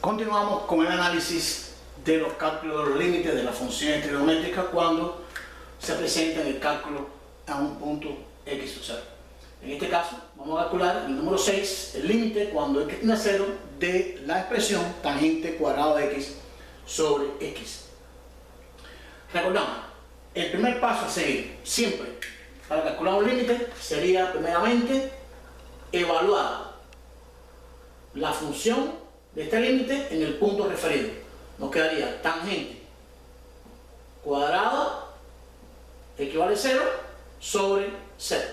Continuamos con el análisis de los cálculos de los límites de las funciones trigonométricas cuando se presenta en el cálculo a un punto x o 0. En este caso vamos a calcular el número 6, el límite cuando x tiende a 0 de la expresión tangente cuadrado de x sobre x. Recordamos, el primer paso a seguir siempre para calcular un límite sería primeramente evaluar la función de este límite en el punto referido. Nos quedaría tangente cuadrado equivale a 0 sobre 0.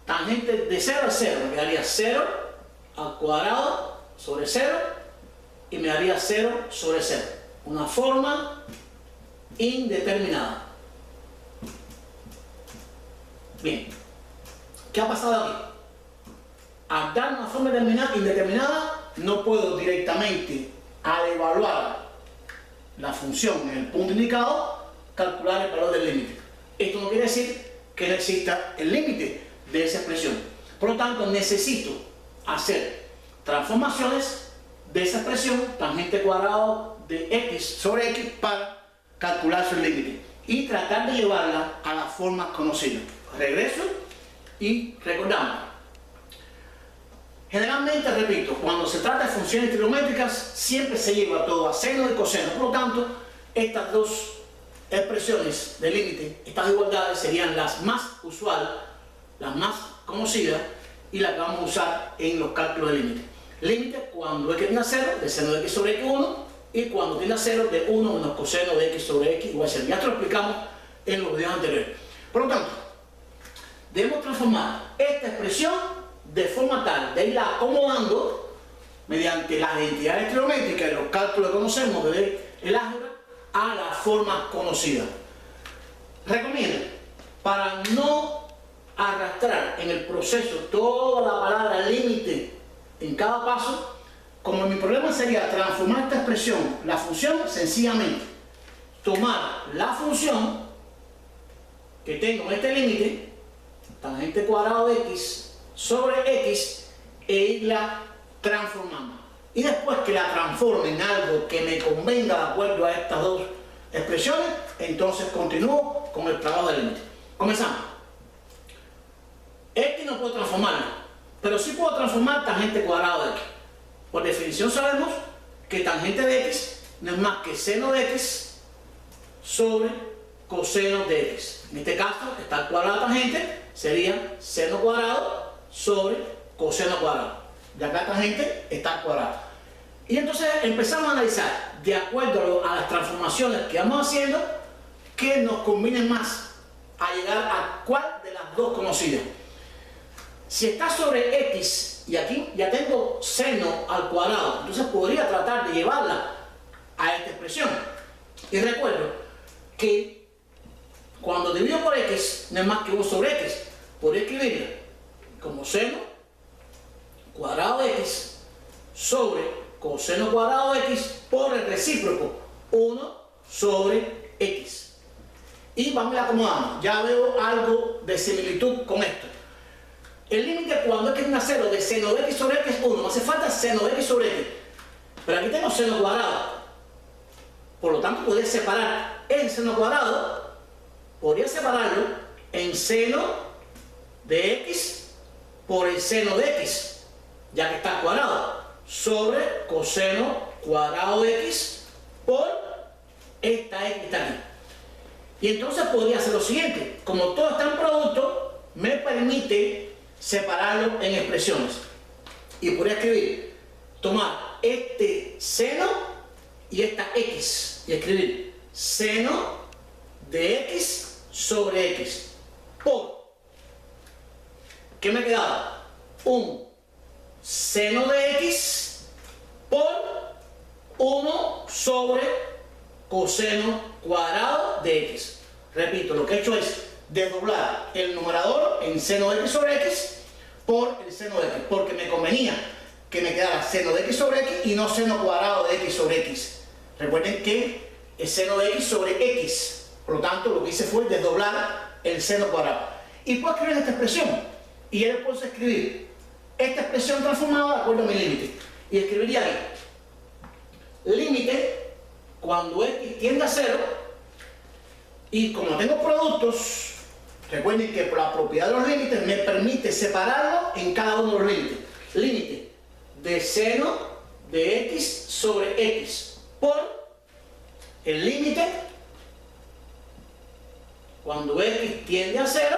Tangente de 0 a 0 me quedaría 0 al cuadrado sobre 0 y me daría 0 sobre 0. Una forma indeterminada. Bien, ¿qué ha pasado aquí? Al dar una forma indeterminada, no puedo directamente, al evaluar la función en el punto indicado, calcular el valor del límite. Esto no quiere decir que no exista el límite de esa expresión. Por lo tanto, necesito hacer transformaciones de esa expresión, tangente cuadrado de x sobre x, para calcular su límite y tratar de llevarla a las formas conocidas. Regreso y recordamos. Generalmente, repito, cuando se trata de funciones trigonométricas, siempre se lleva todo a seno y coseno. Por lo tanto, estas dos expresiones de límite, estas igualdades, serían las más usuales, las más conocidas y las que vamos a usar en los cálculos de límite. Límite cuando x tiende a 0 de seno de x sobre x1 y cuando tiende a 0 de 1 menos coseno de x sobre x igual a 0. Ya esto lo explicamos en los videos anteriores. Por lo tanto, debemos transformar esta expresión de forma tal de irla acomodando mediante las identidades trigonométricas y los cálculos que conocemos desde el álgebra a las formas conocidas. Recomiendo, para no arrastrar en el proceso toda la palabra límite en cada paso, como mi problema sería transformar esta expresión, la función, sencillamente tomar la función que tengo en este límite, tangente cuadrado de x sobre x, e irla transformando. Y después que la transforme en algo que me convenga de acuerdo a estas dos expresiones, entonces continúo con el trabajo del límite. Comenzamos. X no puedo transformarla, pero sí puedo transformar tangente cuadrado de x. Por definición sabemos que tangente de x no es más que seno de x sobre coseno de x. En este caso, está el cuadrado de tangente, sería seno cuadrado sobre coseno cuadrado. Ya que la tangente está al cuadrado. Y entonces empezamos a analizar, de acuerdo a las transformaciones que vamos haciendo, que nos conviene más a llegar a cuál de las dos conocidas. Si está sobre x y aquí ya tengo seno al cuadrado, entonces podría tratar de llevarla a esta expresión. Y recuerdo que cuando divido por x no es más que 1 sobre x, podría escribirla como seno cuadrado de x sobre coseno cuadrado de x por el recíproco 1 sobre x. Y vamos a acomodar. Ya veo algo de similitud con esto. El límite cuando x tiende a 0 de seno de x sobre x es 1. No hace falta seno de x sobre x. Pero aquí tengo seno cuadrado. Por lo tanto, podría separar el seno cuadrado, podría separarlo en seno de x por el seno de x, ya que está cuadrado, sobre coseno cuadrado de x por esta x que está aquí. Y entonces podría hacer lo siguiente, como todo está en producto, me permite separarlo en expresiones. Y podría escribir, tomar este seno y esta x, y escribir seno de x sobre x por, ¿qué me quedaba? Un seno de x por 1 sobre coseno cuadrado de x. Repito, lo que he hecho es desdoblar el numerador en seno de x sobre x por el seno de x, porque me convenía que me quedara seno de x sobre x y no seno cuadrado de x sobre x. Recuerden que es seno de x sobre x, por lo tanto lo que hice fue desdoblar el seno cuadrado. Y puedo escribir esta expresión. Y él puede escribir esta expresión transformada de acuerdo a mi límite. Y escribiría ahí límite cuando x tiende a 0, y como tengo productos, recuerden que por la propiedad de los límites me permite separarlo en cada uno de los límites. Límite de seno de x sobre x por el límite cuando x tiende a 0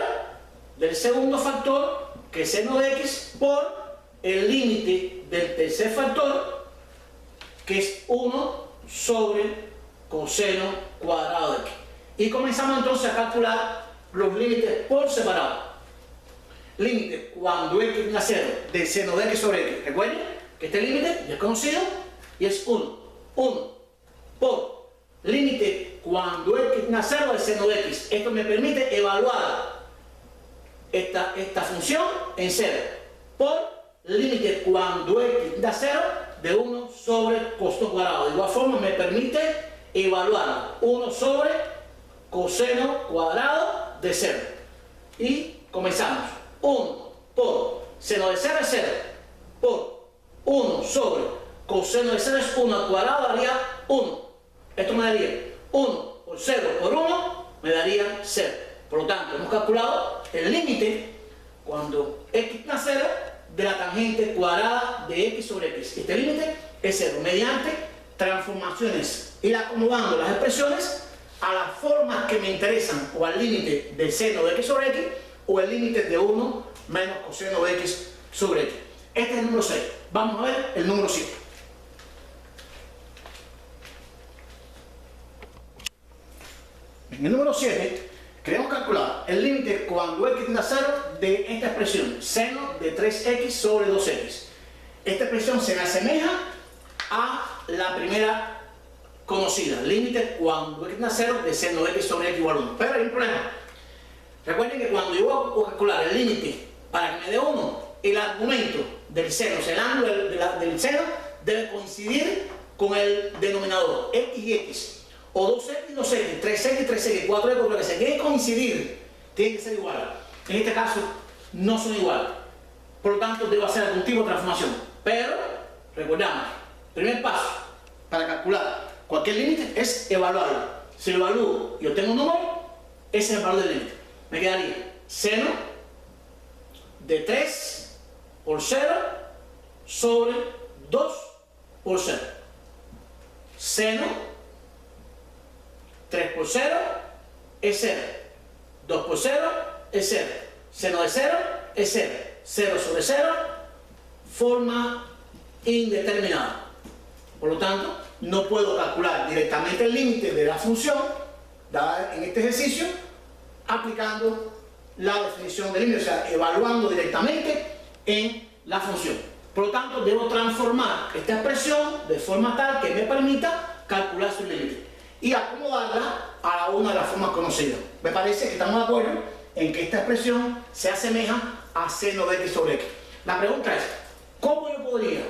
del segundo factor, que es seno de x, por el límite del tercer factor, que es 1 sobre coseno cuadrado de x. Y comenzamos entonces a calcular los límites por separado. Límite cuando x tiende a 0 del seno de x sobre x. Recuerden que este límite ya es conocido y es 1. 1 por límite cuando x tiende a 0 del seno de x. Esto me permite evaluar esta función en 0 por límite cuando x tiende a 0 de 1 sobre coseno cuadrado. De igual forma me permite evaluar 1 sobre coseno cuadrado de 0. Y comenzamos. 1 por seno de 0 es 0 por 1 sobre coseno de 0 es 1 al cuadrado, daría 1. Esto me daría 1 por 0 por 1 me daría 0. Por lo tanto, hemos calculado el límite cuando x tiende a 0 de la tangente cuadrada de x sobre x. Este límite es 0 mediante transformaciones, ir acomodando las expresiones a las formas que me interesan, o al límite del seno de x sobre x o el límite de 1 menos coseno de x sobre x. Este es el número 6. Vamos a ver el número 7. En el número 7 queremos calcular el límite cuando x tiende a 0 de esta expresión, seno de 3x sobre 2x. Esta expresión se me asemeja a la primera conocida, límite cuando x tiende a 0 de seno de x sobre x igual a 1. Pero hay un problema. Recuerden que cuando yo voy a calcular el límite para que me dé 1, el argumento del seno, o sea, el ángulo del seno, debe coincidir con el denominador, x y x. O 2x, 2x, 3x, 3x, 4x, 4x, se tiene que coincidir, tiene que ser igual. En este caso, no son iguales. Por lo tanto, debo hacer algún tipo de transformación. Pero, recordamos, primer paso para calcular cualquier límite es evaluarlo. Si lo evalúo y obtengo un número, ese es el valor del límite. Me quedaría seno de 3 por 0 sobre 2 por 0. Seno 3 por 0 es 0. 2 por 0 es 0. Seno de 0 es 0. 0 sobre 0, forma indeterminada. Por lo tanto, no puedo calcular directamente el límite de la función dada en este ejercicio aplicando la definición del límite, o sea, evaluando directamente en la función. Por lo tanto, debo transformar esta expresión de forma tal que me permita calcular su límite y acomodarla a una de las formas conocidas. Me parece que estamos de acuerdo en que esta expresión se asemeja a seno de x sobre x. La pregunta es, ¿cómo yo podría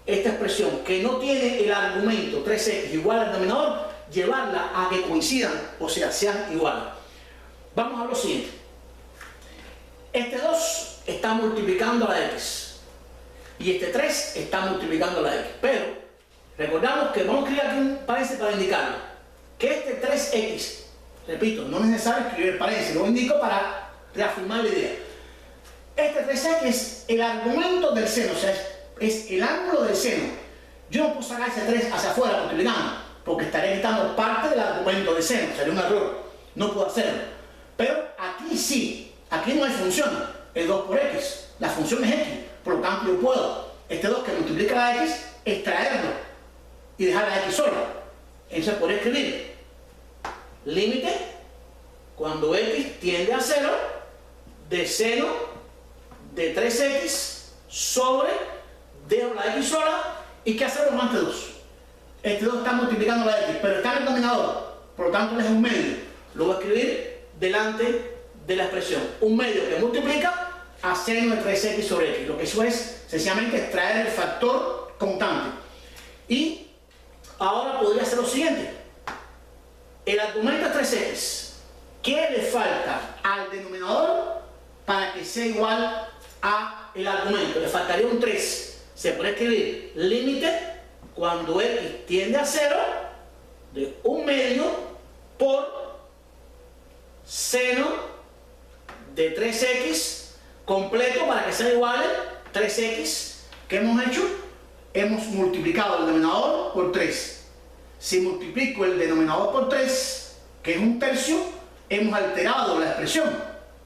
esta expresión que no tiene el argumento 3x igual al denominador, llevarla a que coincidan, o sea, sean iguales? Vamos a lo siguiente. Este 2 está multiplicando a la x y este 3 está multiplicando a la x, pero recordamos que vamos a escribir aquí un paréntesis para indicarlo, que este 3x, repito, no es necesario escribir el paréntesis, lo indico para reafirmar la idea. Este 3x es el argumento del seno, o sea, es el ángulo del seno. Yo no puedo sacar ese 3 hacia afuera multiplicando, porque estaré quitando parte del argumento del seno, sería un error, no puedo hacerlo. Pero aquí sí, aquí no hay función, el 2 por x, la función es x, por lo tanto yo puedo, este 2 que multiplica la x, extraerlo y dejar la x sola. Entonces podría escribir límite cuando x tiende a 0 de seno de 3x sobre, dejo la x sola, y ¿qué hacemos con este 2? Este 2 está multiplicando la x, pero está en el denominador, por lo tanto es un medio, lo voy a escribir delante de la expresión, un medio que multiplica a seno de 3x sobre x, lo que eso es sencillamente extraer el factor constante. Y ahora podría hacer lo siguiente, el argumento es 3x, ¿qué le falta al denominador para que sea igual a el argumento? Le faltaría un 3, se puede escribir límite cuando x tiende a 0 de 1/2 por seno de 3x completo para que sea igual a 3x. ¿Qué hemos hecho? Hemos multiplicado el denominador por 3. Si multiplico el denominador por 3, que es 1/3, hemos alterado la expresión.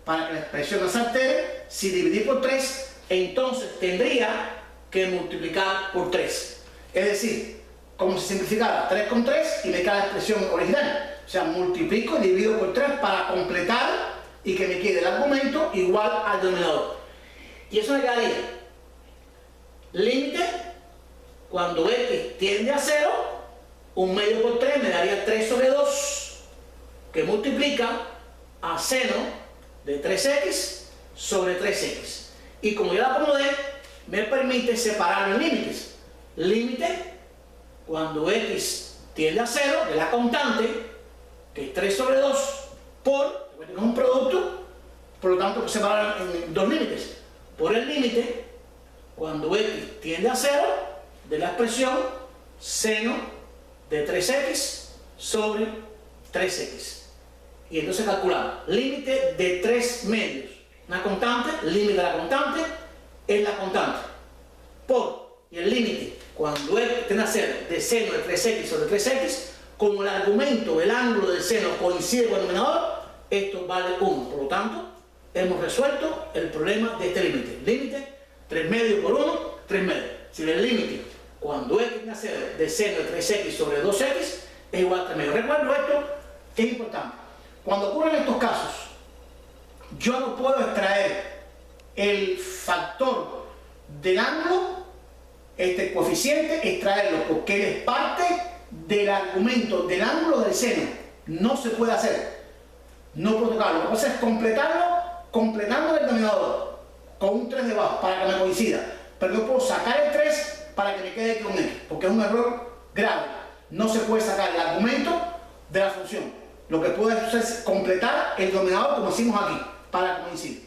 Para que la expresión no se altere, si dividí por 3, entonces tendría que multiplicar por 3. Es decir, como si simplificara 3 con 3 y me queda la expresión original. O sea, multiplico y divido por 3 para completar y que me quede el argumento igual al denominador. Y eso me quedaría límite cuando x tiende a 0, 1/2 por 3 me daría 3/2, que multiplica a seno de 3x sobre 3x. Y como ya la acomodé, me permite separar los límites. Límite cuando x tiende a 0 de la constante, que es 3/2 por, es un producto, por lo tanto puedo separar en dos límites. Por el límite cuando x tiende a 0 de la expresión seno de 3x sobre 3x. Y entonces calculamos límite de 3/2. Una constante, límite de la constante es la constante. Por, y el límite cuando x tiende a 0 de seno de 3x sobre 3x, como el argumento, el ángulo del seno coincide con el denominador, esto vale 1. Por lo tanto, hemos resuelto el problema de este límite. Límite 3/2 por 1, 3/2. Si el límite cuando x tiende a 0 de seno de 3x sobre 2x es igual a 3/2. Recuerdo esto, que es importante. Cuando ocurren estos casos, yo no puedo extraer el factor del ángulo, este coeficiente, extraerlo porque él es parte del argumento del ángulo del seno. No se puede hacer. No puedo tocarlo. Lo que pasa es completando el denominador con un 3 debajo para que me coincida. Pero no puedo sacar el 3 para que me quede con x, porque es un error grave. No se puede sacar el argumento de la función. Lo que puedo hacer es completar el denominador como hicimos aquí, para que coincida.